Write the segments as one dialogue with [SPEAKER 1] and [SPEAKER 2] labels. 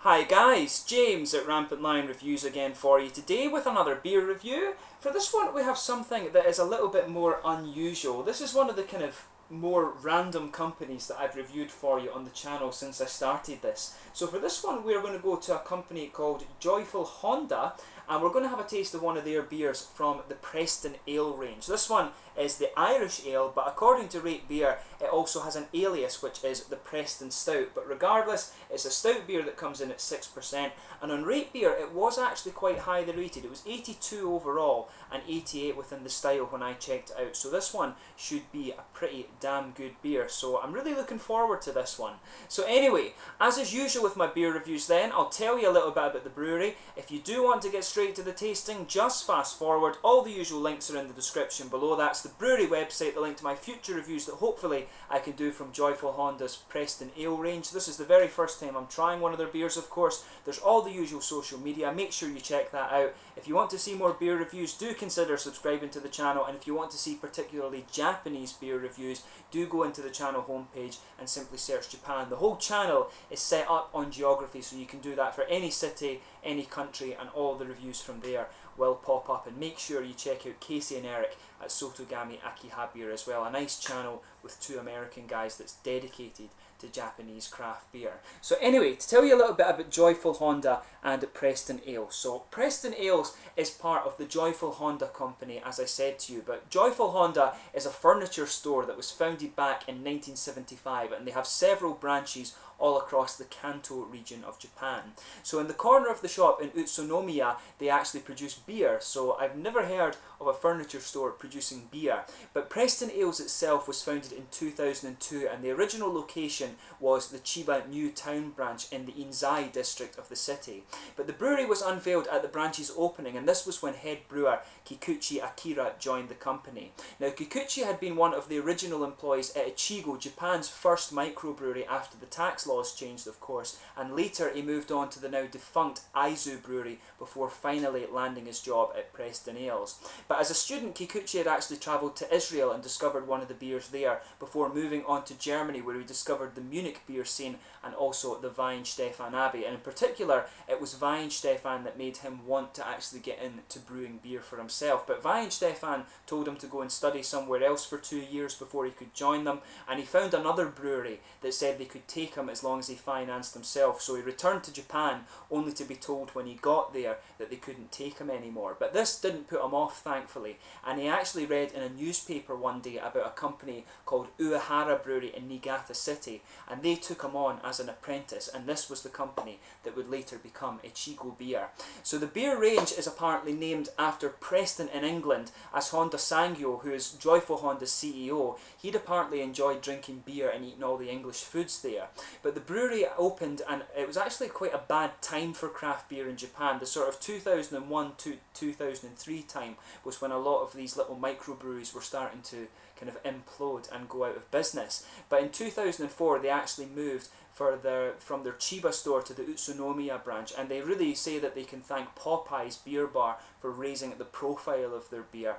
[SPEAKER 1] Hi guys, James at Rampant Lion Reviews again for you today with another beer review. For this one we have something that is a little bit more unusual. This is one of the kind of more random companies that I've reviewed for you on the channel since I started this. So for this one we're going to go to a company called Joyful Honda, and we're going to have a taste of one of their beers from the Preston Ale range. This one is the Irish Ale, but according to Rate Beer it also has an alias which is the Preston Stout. But regardless, it's a stout beer that comes in at 6%, and on Rate Beer it was actually quite highly rated. It was 82 overall and 88 within the style when I checked it out. So this one should be a pretty damn good beer, so I'm really looking forward to this one. So anyway, as is usual with my beer reviews then, I'll tell you a little bit about the brewery. If you do want to get straight to the tasting, just fast forward. All the usual links are in the description below. That's the brewery website, the link to my future reviews that hopefully I can do from Joyful Honda's Preston Ale range. This is the very first time I'm trying one of their beers, of course. There's all the usual social media, make sure you check that out. If you want to see more beer reviews, do consider subscribing to the channel, and if you want to see particularly Japanese beer reviews, do go into the channel homepage and simply search Japan. The whole channel is set up on geography, so you can do that for any city, any country, and all the reviews from there will pop up. And make sure you check out Casey and Eric at Sotogami Akihabira as well, a nice channel with two American guys that's dedicated to Japanese craft beer. So anyway, to tell you a little bit about Joyful Honda and Preston Ale. So Preston Ales is part of the Joyful Honda company, as I said to you, but Joyful Honda is a furniture store that was founded back in 1975, and they have several branches all across the Kanto region of Japan. So in the corner of the shop in Utsunomiya, they actually produce beer. So I've never heard of a furniture store producing beer. But Preston Ales itself was founded in 2002, and the original location was the Chiba New Town branch in the Inzai district of the city. But the brewery was unveiled at the branch's opening, and this was when head brewer Kikuchi Akira joined the company. Now Kikuchi had been one of the original employees at Ichigo, Japan's first microbrewery after the tax laws changed, of course, and later he moved on to the now defunct Aizu brewery before finally landing his job at Preston Ales. But as a student, Kikuchi had actually travelled to Israel and discovered one of the beers there before moving on to Germany, where he discovered the Munich beer scene and also the Weihenstephan Abbey. And in particular, it was Weihenstephan that made him want to actually get into brewing beer for himself. But Weihenstephan told him to go and study somewhere else for 2 years before he could join them, and he found another brewery that said they could take him as long as he financed himself. So he returned to Japan only to be told when he got there that they couldn't take him anymore. But this didn't put him off, thankfully, and he actually read in a newspaper one day about a company called Uehara Brewery in Niigata City, and they took him on as an apprentice, and this was the company that would later become Ichigo Beer. So the beer range is apparently named after Preston in England, as Honda Sangyo, who is Joyful Honda's CEO, he'd apparently enjoyed drinking beer and eating all the English foods there. But the brewery opened, and it was actually quite a bad time for craft beer in Japan. The sort of 2001 to 2003 time was when a lot of these little microbreweries were starting to kind of implode and go out of business. But in 2004 they actually moved from their Chiba store to the Utsunomiya branch, and they really say that they can thank Popeye's Beer Bar for raising the profile of their beer.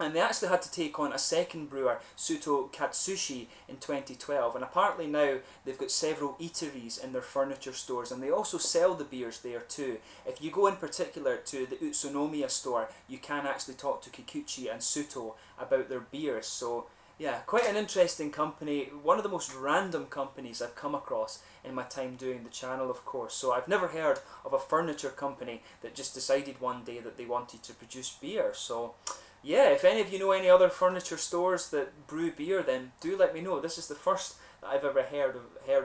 [SPEAKER 1] And they actually had to take on a second brewer, Suto Katsushi, in 2012, and apparently now they've got several eateries in their furniture stores, and they also sell the beers there too. If you go in particular to the Utsunomiya store, you can actually talk to Kikuchi and Suto about their beers. So yeah, quite an interesting company, one of the most random companies I've come across in my time doing the channel, of course. So I've never heard of a furniture company that just decided one day that they wanted to produce beer. So yeah, if any of you know any other furniture stores that brew beer, then do let me know. This is the first that I've ever heard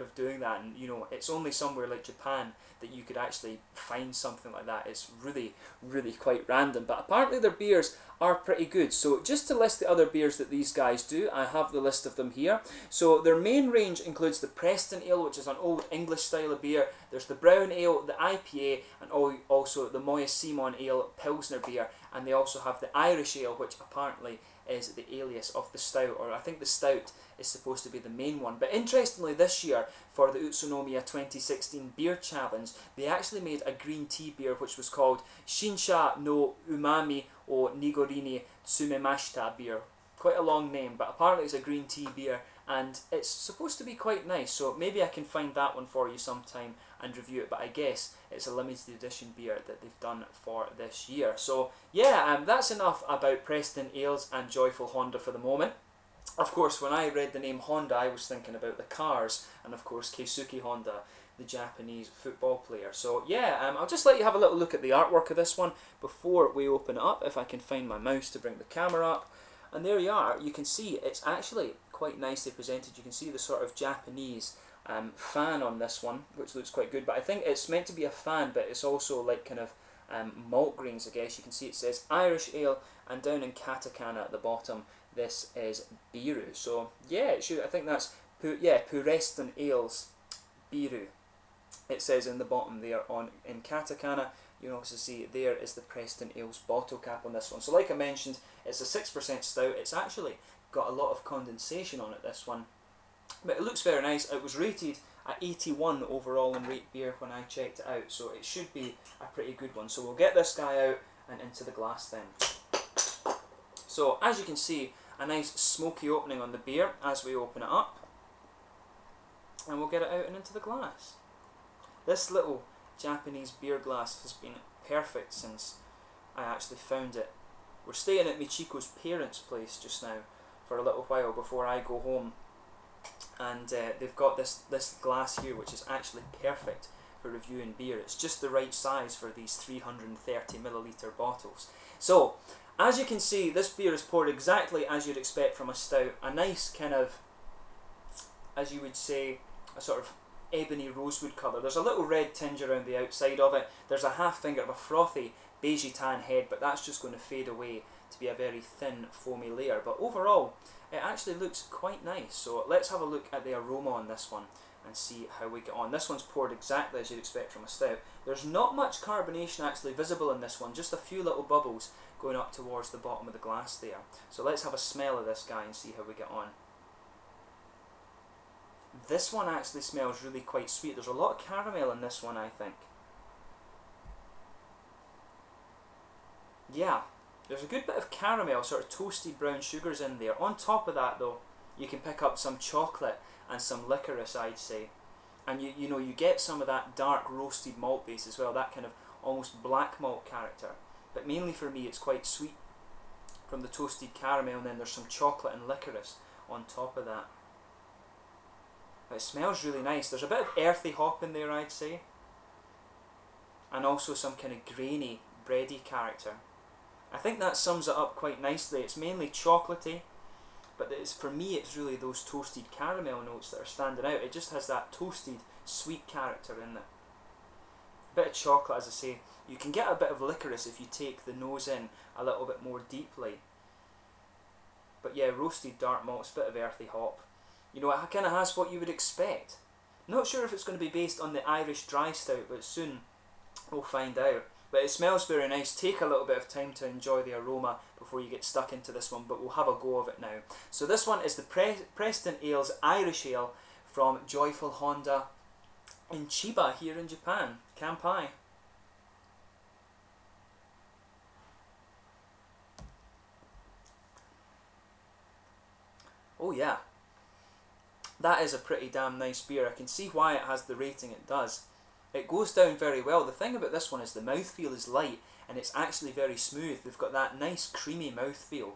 [SPEAKER 1] of doing that, and you know, it's only somewhere like Japan that you could actually find something like that. It's really, really quite random, but apparently their beers are pretty good. So just to list the other beers that these guys do, I have the list of them here. So their main range includes the Preston Ale, which is an old English style of beer. There's the Brown Ale, the IPA, and also the Moya Simon Ale Pilsner beer. And they also have the Irish Ale, which apparently is the alias of the stout, or I think the stout is supposed to be the main one. But interestingly, this year for the Utsunomiya 2016 Beer Challenge, they actually made a green tea beer which was called Shinsha no Umami o Nigorini Tsumemashita beer. Quite a long name, but apparently it's a green tea beer, and it's supposed to be quite nice, so maybe I can find that one for you sometime and review it, but I guess it's a limited edition beer that they've done for this year. So yeah, that's enough about Preston Ales and Joyful Honda for the moment. Of course, when I read the name Honda, I was thinking about the cars, and of course Keisuke Honda, the Japanese football player. So yeah, I'll just let you have a little look at the artwork of this one before we open it up, if I can find my mouse to bring the camera up. And there you are, you can see it's actually quite nicely presented. You can see the sort of Japanese fan on this one, which looks quite good, but I think it's meant to be a fan, but it's also like kind of malt grains, I guess. You can see it says Irish Ale, and down in katakana at the bottom, this is Biru. So yeah, it should, I think that's, Preston Ales Biru. It says in the bottom there in katakana. You can also see there is the Preston Ales bottle cap on this one. So like I mentioned, it's a 6% stout. It's actually got a lot of condensation on it, this one. But it looks very nice. It was rated at 81 overall in Rate Beer when I checked it out. So it should be a pretty good one. So we'll get this guy out and into the glass then. So as you can see, a nice smoky opening on the beer as we open it up. And we'll get it out and into the glass. This little Japanese beer glass has been perfect since I actually found it. We're staying at Michiko's parents' place just now for a little while before I go home, and they've got this glass here which is actually perfect for reviewing beer. It's just the right size for these 330ml bottles. So as you can see, this beer is poured exactly as you'd expect from a stout. A nice kind of, as you would say, a sort of ebony rosewood colour. There's a little red tinge around the outside of it. There's a half finger of a frothy beigey tan head, but that's just going to fade away to be a very thin foamy layer. But overall, it actually looks quite nice. So let's have a look at the aroma on this one and see how we get on. This one's poured exactly as you'd expect from a stout. There's not much carbonation actually visible in this one, just a few little bubbles going up towards the bottom of the glass there. So let's have a smell of this guy and see how we get on. This one actually smells really quite sweet. There's a lot of caramel in this one, I think. Yeah, there's a good bit of caramel, sort of toasted brown sugars in there. On top of that though, you can pick up some chocolate and some licorice, I'd say. And you know, you get some of that dark roasted malt base as well, that kind of almost black malt character. But mainly for me it's quite sweet from the toasted caramel, and then there's some chocolate and licorice on top of that. It smells really nice. There's a bit of earthy hop in there, I'd say, and also some kind of grainy, bready character. I think that sums it up quite nicely. It's mainly chocolatey, but for me it's really those toasted caramel notes that are standing out. It just has that toasted, sweet character in it. A bit of chocolate, as I say. You can get a bit of licorice if you take the nose in a little bit more deeply. But yeah, roasted dark malts, a bit of earthy hop. You know, it kind of has what you would expect. Not sure if it's going to be based on the Irish dry stout, but soon we'll find out. But it smells very nice. Take a little bit of time to enjoy the aroma before you get stuck into this one, but we'll have a go of it now. So this one is the Preston Ales Irish Ale from Joyful Honda in Chiba here in Japan. Kanpai. Oh yeah. That is a pretty damn nice beer. I can see why it has the rating it does. It goes down very well. The thing about this one is the mouthfeel is light and it's actually very smooth. They've got that nice creamy mouthfeel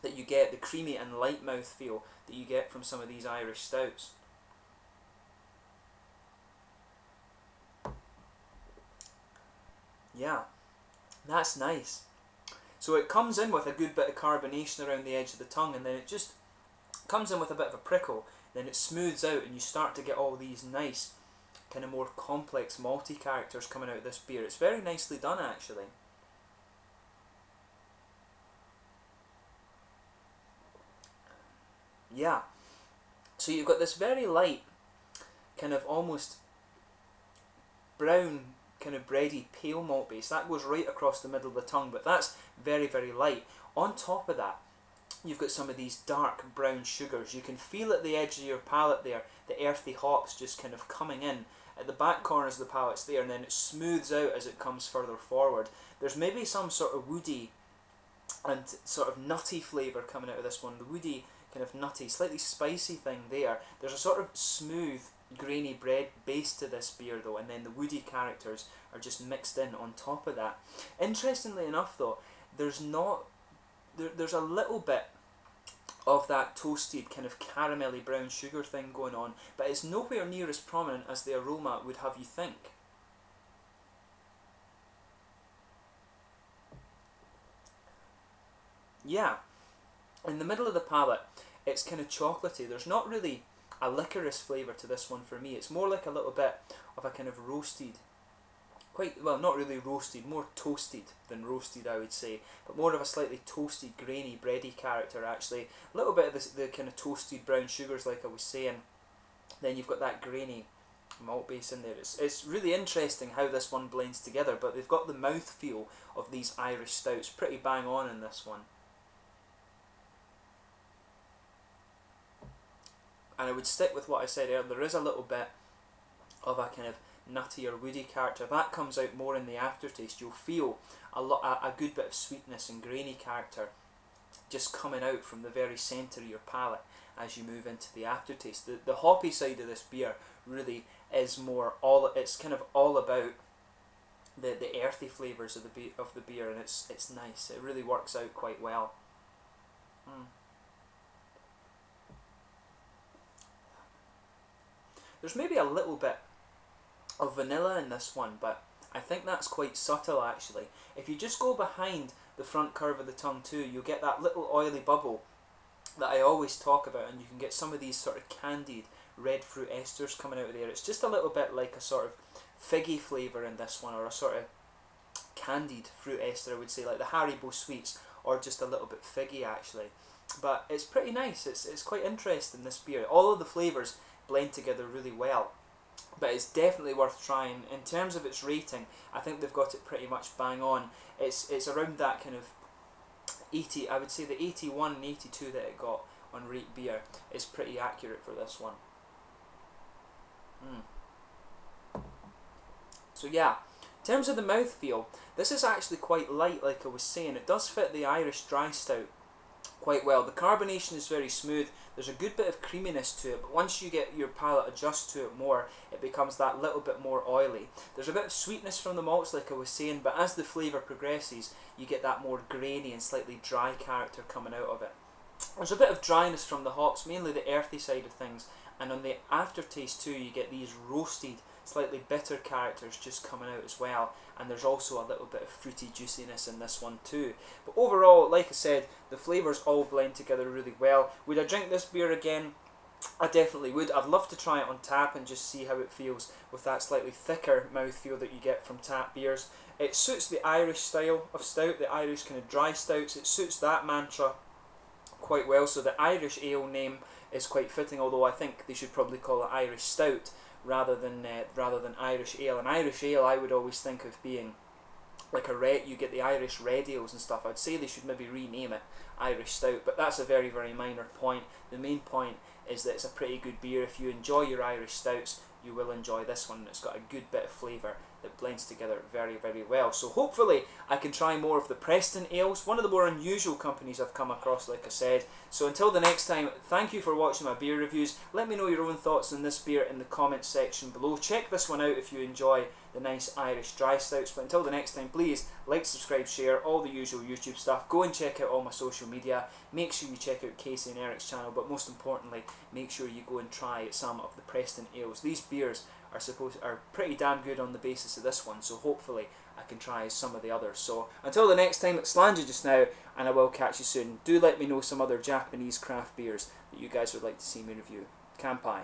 [SPEAKER 1] that you get, the creamy and light mouthfeel that you get from some of these Irish stouts. Yeah, that's nice. So it comes in with a good bit of carbonation around the edge of the tongue, and then it just comes in with a bit of a prickle. Then it smooths out and you start to get all these nice kind of more complex malty characters coming out of this beer. It's very nicely done actually. Yeah, so you've got this very light kind of almost brown kind of bready pale malt base that goes right across the middle of the tongue, but that's very, very light. On top of that, you've got some of these dark brown sugars. You can feel at the edge of your palate there, the earthy hops just kind of coming in. At the back corners of the palate's there, and then it smooths out as it comes further forward. There's maybe some sort of woody and sort of nutty flavour coming out of this one. The woody kind of nutty, slightly spicy thing there. There's a sort of smooth, grainy bread base to this beer though, and then the woody characters are just mixed in on top of that. Interestingly enough though, there's a little bit of that toasted kind of caramelly brown sugar thing going on, but it's nowhere near as prominent as the aroma would have you think. Yeah, in the middle of the palate, it's kind of chocolatey. There's not really a licorice flavour to this one for me. It's more like a little bit of a kind of roasted, quite, well, not really roasted, more toasted than roasted I would say, but more of a slightly toasted, grainy, bready character actually. A little bit of the kind of toasted brown sugars like I was saying. Then you've got that grainy malt base in there. It's really interesting how this one blends together, but they've got the mouthfeel of these Irish stouts pretty bang on in this one. And I would stick with what I said earlier, there is a little bit of a kind of nutty or woody character. That comes out more in the aftertaste. You'll feel a good bit of sweetness and grainy character just coming out from the very centre of your palate as you move into the aftertaste. The hoppy side of this beer really is more, it's kind of all about the earthy flavours of the beer, and it's nice. It really works out quite well. There's maybe a little bit of vanilla in this one, but I think that's quite subtle actually. If you just go behind the front curve of the tongue too, you'll get that little oily bubble that I always talk about, and you can get some of these sort of candied red fruit esters coming out of there. It's just a little bit like a sort of figgy flavour in this one, or a sort of candied fruit ester I would say, like the Haribo sweets, or just a little bit figgy actually. But it's pretty nice, it's quite interesting, this beer. All of the flavours blend together really well, but it's definitely worth trying. In terms of its rating, I think they've got it pretty much bang on. It's around that kind of 80, I would say the 81 and 82 that it got on Rate Beer is pretty accurate for this one. So yeah, in terms of the mouthfeel, this is actually quite light like I was saying. It does fit the Irish dry stout quite well. The carbonation is very smooth, there's a good bit of creaminess to it, but once you get your palate adjust to it more, it becomes that little bit more oily. There's a bit of sweetness from the malts like I was saying, but as the flavour progresses, you get that more grainy and slightly dry character coming out of it. There's a bit of dryness from the hops, mainly the earthy side of things, and on the aftertaste too, you get these roasted, slightly bitter characters just coming out as well, and there's also a little bit of fruity juiciness in this one too. But overall, like I said, the flavours all blend together really well. Would I drink this beer again? I definitely would. I'd love to try it on tap and just see how it feels with that slightly thicker mouthfeel that you get from tap beers. It suits the Irish style of stout, the Irish kind of dry stouts. It suits that mantra quite well, so the Irish ale name is quite fitting, although I think they should probably call it Irish stout rather than Irish ale. An Irish ale I would always think of being like a red, you get the Irish red ales and stuff. I'd say they should maybe rename it Irish stout, but that's a very, very minor point. The main point is that it's a pretty good beer. If you enjoy your Irish stouts, you will enjoy this one. It's got a good bit of flavour that blends together very, very well. So hopefully I can try more of the Preston ales, one of the more unusual companies I've come across, like I said. So until the next time, thank you for watching my beer reviews. Let me know your own thoughts on this beer in the comments section below. Check this one out if you enjoy the nice Irish dry stouts. But until the next time, please like, subscribe, share, all the usual YouTube stuff. Go and check out all my social media. Make sure you check out Casey and Eric's channel, but most importantly, make sure you go and try some of the Preston ales. These beers are pretty damn good on the basis of this one, so hopefully I can try some of the others. So until the next time, it's Slanja just now, and I will catch you soon. Do let me know some other Japanese craft beers that you guys would like to see me review. Kanpai.